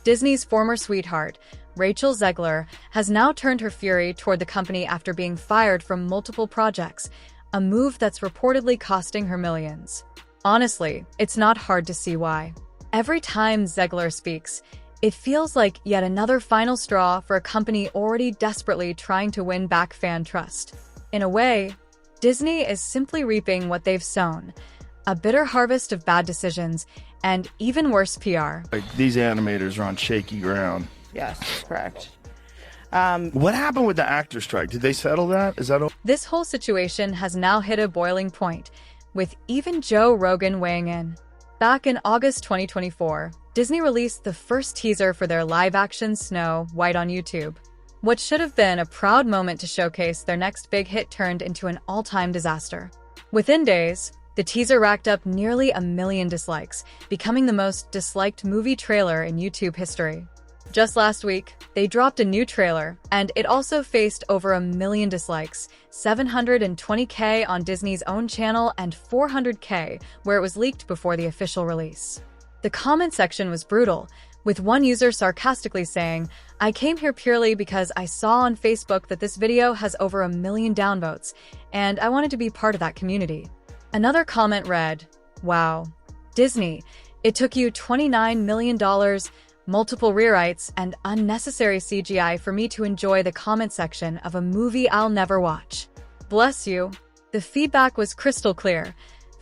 Disney's former sweetheart, Rachel Zegler, has now turned her fury toward the company after being fired from multiple projects, a move that's reportedly costing her millions. Honestly, it's not hard to see why. Every time Zegler speaks, it feels like yet another final straw for a company already desperately trying to win back fan trust. In a way, Disney is simply reaping what they've sown, a bitter harvest of bad decisions and even worse PR. Like, these animators are on shaky ground. Yes, correct. What happened with the actor strike? Did they settle that? Is that all? This whole situation has now hit a boiling point, with even Joe Rogan weighing in. Back in August 2024, Disney released the first teaser for their live-action Snow White on YouTube. What should have been a proud moment to showcase their next big hit turned into an all-time disaster. Within days, the teaser racked up nearly 1 million dislikes, becoming the most disliked movie trailer in YouTube history. Just last week, they dropped a new trailer, and it also faced over 1 million dislikes, 720K on Disney's own channel and 400K where it was leaked before the official release. The comment section was brutal, with one user sarcastically saying, "I came here purely because I saw on Facebook that this video has over 1 million downvotes, and I wanted to be part of that community." Another comment read, "Wow, Disney, it took you $29 million, multiple rewrites, and unnecessary CGI for me to enjoy the comment section of a movie I'll never watch. Bless you." The feedback was crystal clear.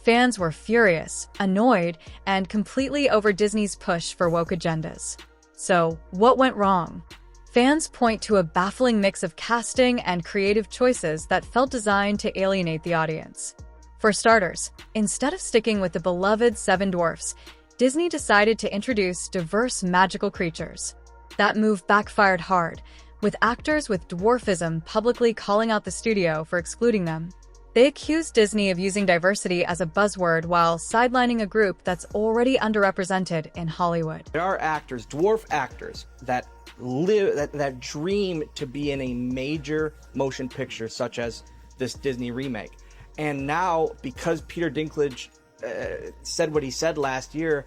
Fans were furious, annoyed, and completely over Disney's push for woke agendas. So, what went wrong? Fans point to a baffling mix of casting and creative choices that felt designed to alienate the audience. For starters, instead of sticking with the beloved Seven Dwarfs, Disney decided to introduce diverse magical creatures. That move backfired hard, with actors with dwarfism publicly calling out the studio for excluding them. They accused Disney of using diversity as a buzzword while sidelining a group that's already underrepresented in Hollywood. There are actors, dwarf actors, that that dream to be in a major motion picture such as this Disney remake. And now, because Peter Dinklage said what he said last year,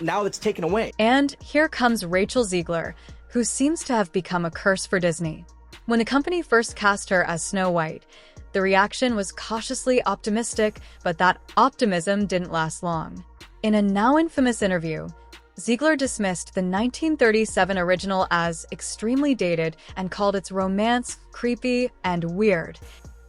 now it's taken away. And here comes Rachel Zegler, who seems to have become a curse for Disney. When the company first cast her as Snow White, the reaction was cautiously optimistic, but that optimism didn't last long. In a now infamous interview, Zegler dismissed the 1937 original as extremely dated and called its romance creepy and weird.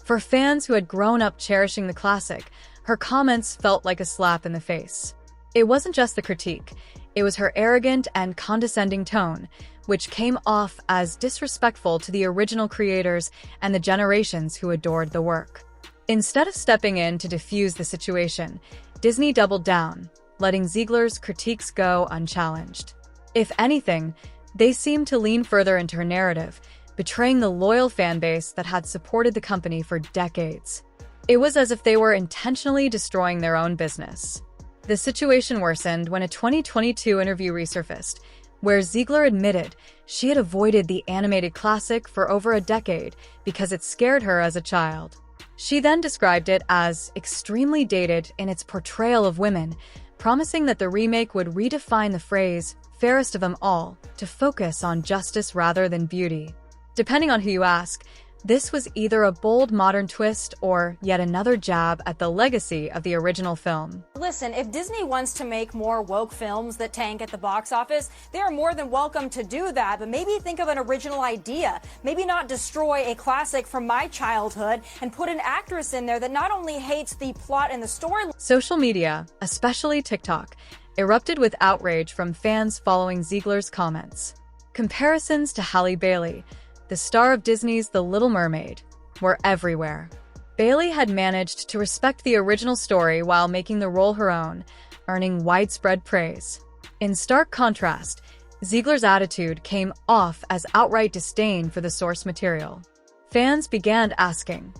For fans who had grown up cherishing the classic, her comments felt like a slap in the face. It wasn't just the critique, it was her arrogant and condescending tone, which came off as disrespectful to the original creators and the generations who adored the work. Instead of stepping in to defuse the situation, Disney doubled down, letting Zegler's critiques go unchallenged. If anything, they seemed to lean further into her narrative, betraying the loyal fan base that had supported the company for decades. It was as if they were intentionally destroying their own business. The situation worsened when a 2022 interview resurfaced, where Zegler admitted she had avoided the animated classic for over a decade because it scared her as a child. She then described it as extremely dated in its portrayal of women, promising that the remake would redefine the phrase "fairest of them all" to focus on justice rather than beauty. Depending on who you ask, this was either a bold modern twist or yet another jab at the legacy of the original film. Listen, if Disney wants to make more woke films that tank at the box office, they are more than welcome to do that, but maybe think of an original idea. Maybe not destroy a classic from my childhood and put an actress in there that not only hates the plot and the story. Social media, especially TikTok, erupted with outrage from fans following Zegler's comments. Comparisons to Halle Bailey, the star of Disney's The Little Mermaid, were everywhere. Bailey had managed to respect the original story while making the role her own, earning widespread praise. In stark contrast, Zegler's attitude came off as outright disdain for the source material. Fans began asking,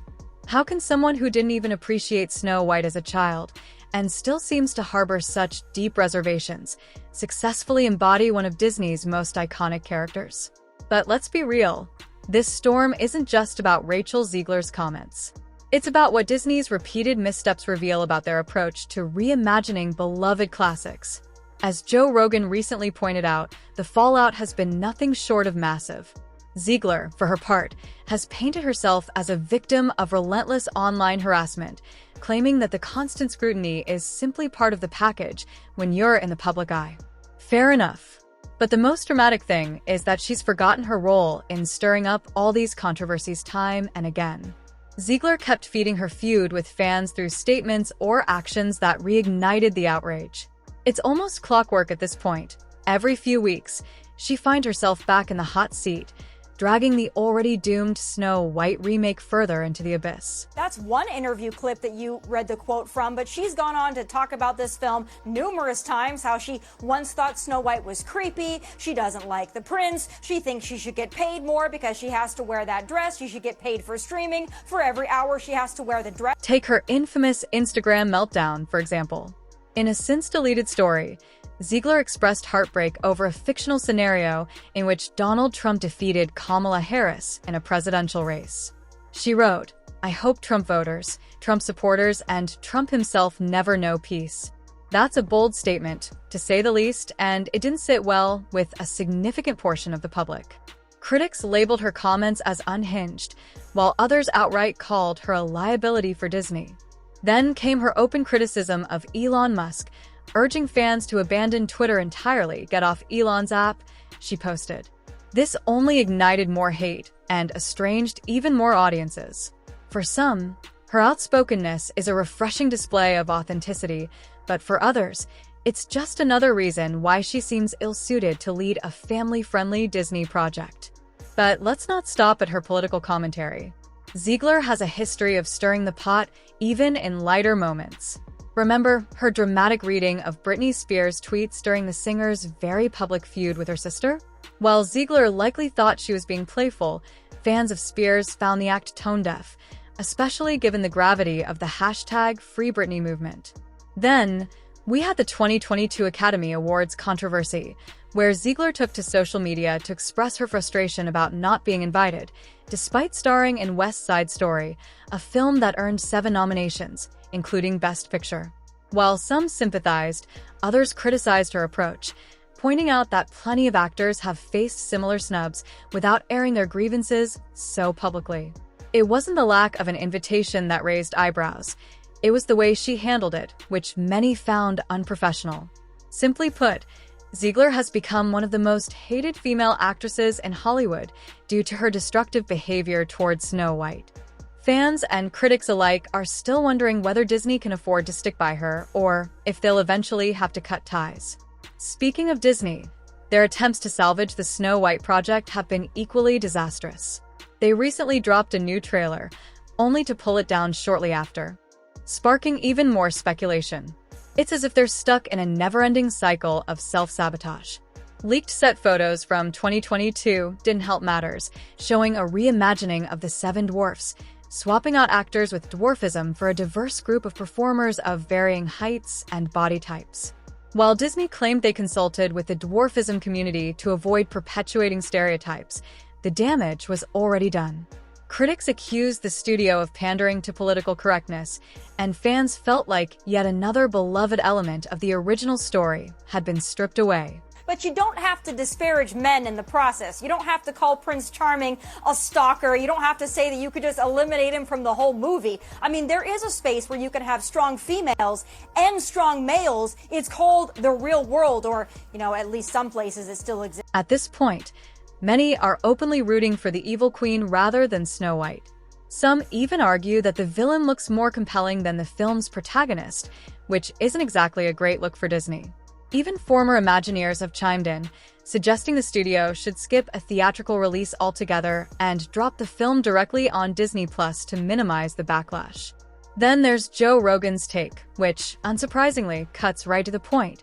how can someone who didn't even appreciate Snow White as a child and still seems to harbor such deep reservations successfully embody one of Disney's most iconic characters? But let's be real, this storm isn't just about Rachel Zegler's comments. It's about what Disney's repeated missteps reveal about their approach to reimagining beloved classics. As Joe Rogan recently pointed out, the fallout has been nothing short of massive. Zegler, for her part, has painted herself as a victim of relentless online harassment, claiming that the constant scrutiny is simply part of the package when you're in the public eye. Fair enough. But the most dramatic thing is that she's forgotten her role in stirring up all these controversies time and again. Zegler kept feeding her feud with fans through statements or actions that reignited the outrage. It's almost clockwork at this point. Every few weeks, she finds herself back in the hot seat, dragging the already doomed Snow White remake further into the abyss. That's one interview clip that you read the quote from, but she's gone on to talk about this film numerous times, how she once thought Snow White was creepy, she doesn't like the prince, she thinks she should get paid more because she has to wear that dress, she should get paid for streaming, for every hour she has to wear the dress. Take her infamous Instagram meltdown, for example. In a since-deleted story, Zegler expressed heartbreak over a fictional scenario in which Donald Trump defeated Kamala Harris in a presidential race. She wrote, "I hope Trump voters, Trump supporters, and Trump himself never know peace." That's a bold statement, to say the least, and it didn't sit well with a significant portion of the public. Critics labeled her comments as unhinged, while others outright called her a liability for Disney. Then came her open criticism of Elon Musk, urging fans to abandon Twitter entirely, get off Elon's app, she posted. This only ignited more hate and estranged even more audiences. For some, her outspokenness is a refreshing display of authenticity, but for others, it's just another reason why she seems ill-suited to lead a family-friendly Disney project. But let's not stop at her political commentary. Zegler has a history of stirring the pot even in lighter moments. Remember her dramatic reading of Britney Spears' tweets during the singer's very public feud with her sister? While Zegler likely thought she was being playful, fans of Spears found the act tone-deaf, especially given the gravity of the hashtag Free Britney movement. Then, we had the 2022 Academy Awards controversy, where Zegler took to social media to express her frustration about not being invited, despite starring in West Side Story, a film that earned 7 nominations, including Best Picture. While some sympathized, others criticized her approach, pointing out that plenty of actors have faced similar snubs without airing their grievances so publicly. It wasn't the lack of an invitation that raised eyebrows. It was the way she handled it, which many found unprofessional. Simply put, Zegler has become one of the most hated female actresses in Hollywood due to her destructive behavior towards Snow White. Fans and critics alike are still wondering whether Disney can afford to stick by her or if they'll eventually have to cut ties. Speaking of Disney, their attempts to salvage the Snow White project have been equally disastrous. They recently dropped a new trailer, only to pull it down shortly after, sparking even more speculation. It's as if they're stuck in a never-ending cycle of self-sabotage. Leaked set photos from 2022 didn't help matters, showing a reimagining of the Seven Dwarfs, swapping out actors with dwarfism for a diverse group of performers of varying heights and body types. While Disney claimed they consulted with the dwarfism community to avoid perpetuating stereotypes, the damage was already done. Critics accused the studio of pandering to political correctness, and fans felt like yet another beloved element of the original story had been stripped away. But you don't have to disparage men in the process. You don't have to call Prince Charming a stalker. You don't have to say that you could just eliminate him from the whole movie. I mean, there is a space where you can have strong females and strong males. It's called the real world, or, at least some places it still exists. At this point, many are openly rooting for the evil queen rather than Snow White. Some even argue that the villain looks more compelling than the film's protagonist, which isn't exactly a great look for Disney. Even former Imagineers have chimed in, suggesting the studio should skip a theatrical release altogether and drop the film directly on Disney Plus to minimize the backlash. Then there's Joe Rogan's take, which, unsurprisingly, cuts right to the point.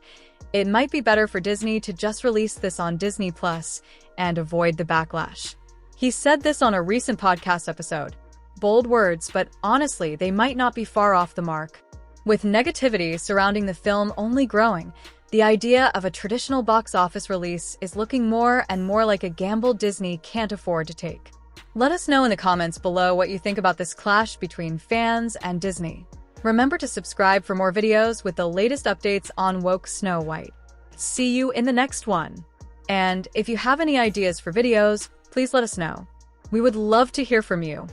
It might be better for Disney to just release this on Disney Plus and avoid the backlash. He said this on a recent podcast episode. Bold words, but honestly, they might not be far off the mark. With negativity surrounding the film only growing, the idea of a traditional box office release is looking more and more like a gamble Disney can't afford to take. Let us know in the comments below what you think about this clash between fans and Disney. Remember to subscribe for more videos with the latest updates on woke Snow White. See you in the next one. And if you have any ideas for videos, please let us know. We would love to hear from you.